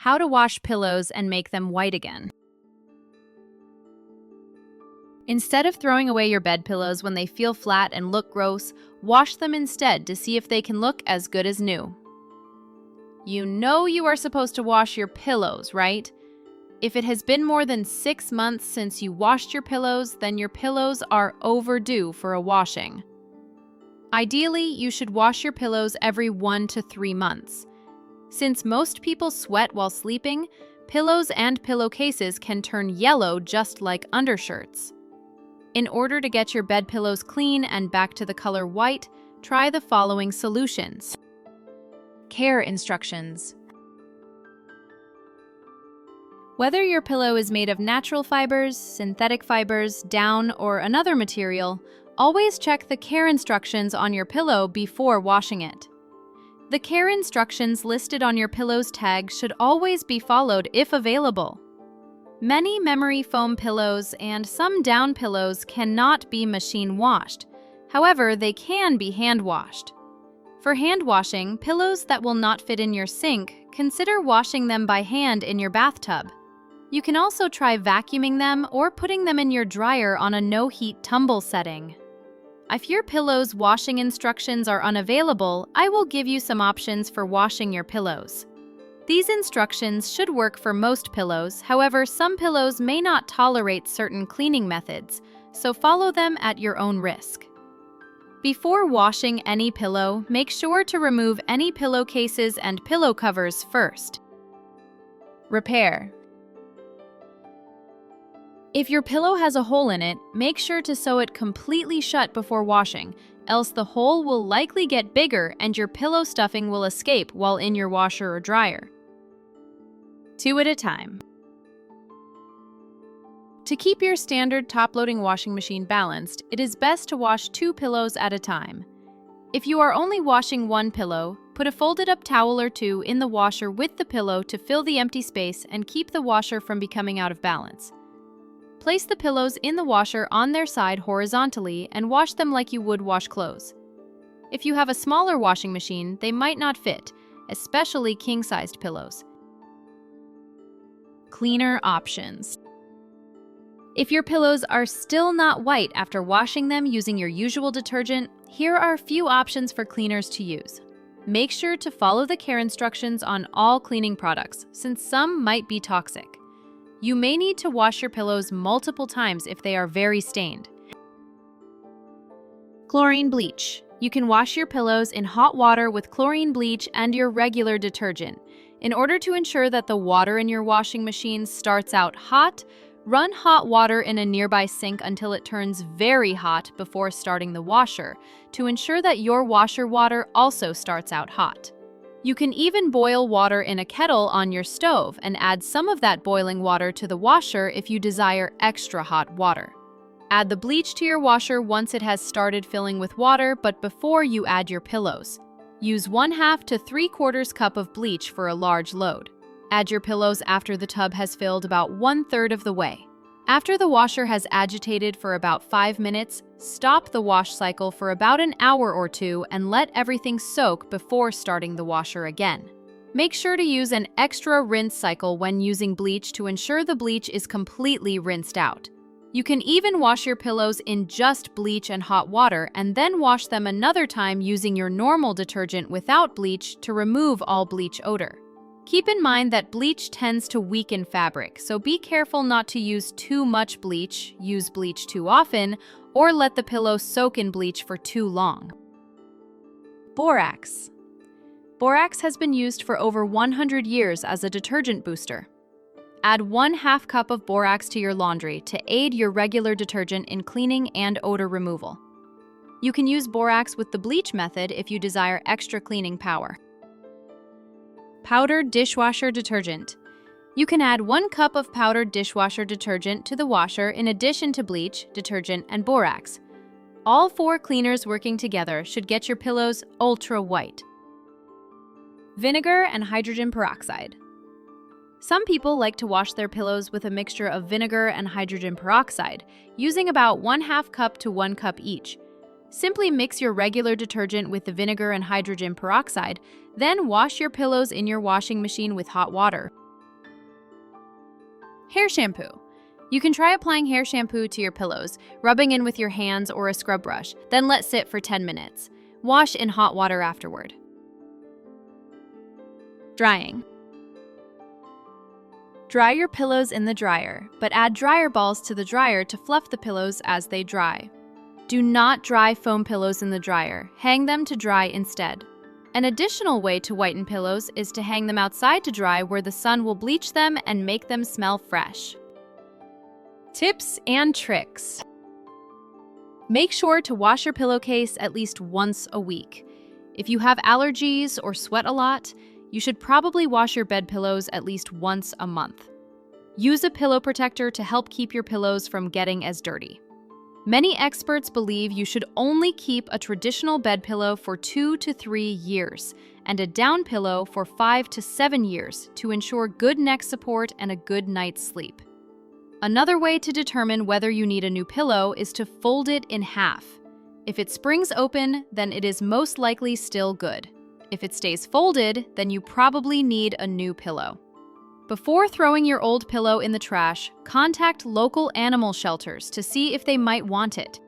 How to wash pillows and make them white again. Instead of throwing away your bed pillows when they feel flat and look gross, wash them instead to see if they can look as good as new. You know you are supposed to wash your pillows, right? If it has been more than 6 months since you washed your pillows, then your pillows are overdue for a washing. Ideally, you should wash your pillows every 1 to 3 months. Since most people sweat while sleeping, pillows and pillowcases can turn yellow just like undershirts. In order to get your bed pillows clean and back to the color white, try the following solutions. Care instructions. Whether your pillow is made of natural fibers, synthetic fibers, down, or another material, always check the care instructions on your pillow before washing it. The care instructions listed on your pillow's tag should always be followed if available. Many memory foam pillows and some down pillows cannot be machine washed. However, they can be hand washed. For hand washing, pillows that will not fit in your sink, consider washing them by hand in your bathtub. You can also try vacuuming them or putting them in your dryer on a no-heat tumble setting. If your pillow's washing instructions are unavailable, I will give you some options for washing your pillows. These instructions should work for most pillows, however, some pillows may not tolerate certain cleaning methods, so follow them at your own risk. Before washing any pillow, make sure to remove any pillowcases and pillow covers first. Repair. If your pillow has a hole in it, make sure to sew it completely shut before washing, else the hole will likely get bigger and your pillow stuffing will escape while in your washer or dryer. 2 at a time. To keep your standard top-loading washing machine balanced, it is best to wash 2 pillows at a time. If you are only washing 1 pillow, put a folded-up towel or 2 in the washer with the pillow to fill the empty space and keep the washer from becoming out of balance. Place the pillows in the washer on their side horizontally and wash them like you would wash clothes. If you have a smaller washing machine, they might not fit, especially king-sized pillows. Cleaner options. If your pillows are still not white after washing them using your usual detergent, here are a few options for cleaners to use. Make sure to follow the care instructions on all cleaning products, since some might be toxic. You may need to wash your pillows multiple times if they are very stained. Chlorine bleach. You can wash your pillows in hot water with chlorine bleach and your regular detergent. In order to ensure that the water in your washing machine starts out hot, run hot water in a nearby sink until it turns very hot before starting the washer, to ensure that your washer water also starts out hot. You can even boil water in a kettle on your stove and add some of that boiling water to the washer if you desire extra hot water. Add the bleach to your washer once it has started filling with water, but before you add your pillows. Use 1/2 to 3/4 cup of bleach for a large load. Add your pillows after the tub has filled about 1/3 of the way. After the washer has agitated for about 5 minutes, stop the wash cycle for about an hour or 2 and let everything soak before starting the washer again. Make sure to use an extra rinse cycle when using bleach to ensure the bleach is completely rinsed out. You can even wash your pillows in just bleach and hot water and then wash them another time using your normal detergent without bleach to remove all bleach odor. Keep in mind that bleach tends to weaken fabric, so be careful not to use too much bleach, use bleach too often, or let the pillow soak in bleach for too long. Borax. Borax has been used for over 100 years as a detergent booster. Add 1/2 cup of borax to your laundry to aid your regular detergent in cleaning and odor removal. You can use borax with the bleach method if you desire extra cleaning power. Powdered dishwasher detergent. You can add 1 cup of powdered dishwasher detergent to the washer in addition to bleach, detergent, and borax. All 4 cleaners working together should get your pillows ultra white. Vinegar and hydrogen peroxide. Some people like to wash their pillows with a mixture of vinegar and hydrogen peroxide, using about 1/2 cup to 1 cup each. Simply mix your regular detergent with the vinegar and hydrogen peroxide, then wash your pillows in your washing machine with hot water. Hair shampoo. You can try applying hair shampoo to your pillows, rubbing in with your hands or a scrub brush, then let sit for 10 minutes. Wash in hot water afterward. Drying. Dry your pillows in the dryer, but add dryer balls to the dryer to fluff the pillows as they dry. Do not dry foam pillows in the dryer. Hang them to dry instead. An additional way to whiten pillows is to hang them outside to dry where the sun will bleach them and make them smell fresh. Tips and tricks. Make sure to wash your pillowcase at least once a week. If you have allergies or sweat a lot, you should probably wash your bed pillows at least once a month. Use a pillow protector to help keep your pillows from getting as dirty. Many experts believe you should only keep a traditional bed pillow for 2 to 3 years and a down pillow for 5 to 7 years to ensure good neck support and a good night's sleep. Another way to determine whether you need a new pillow is to fold it in half. If it springs open, then it is most likely still good. If it stays folded, then you probably need a new pillow. Before throwing your old pillow in the trash, contact local animal shelters to see if they might want it.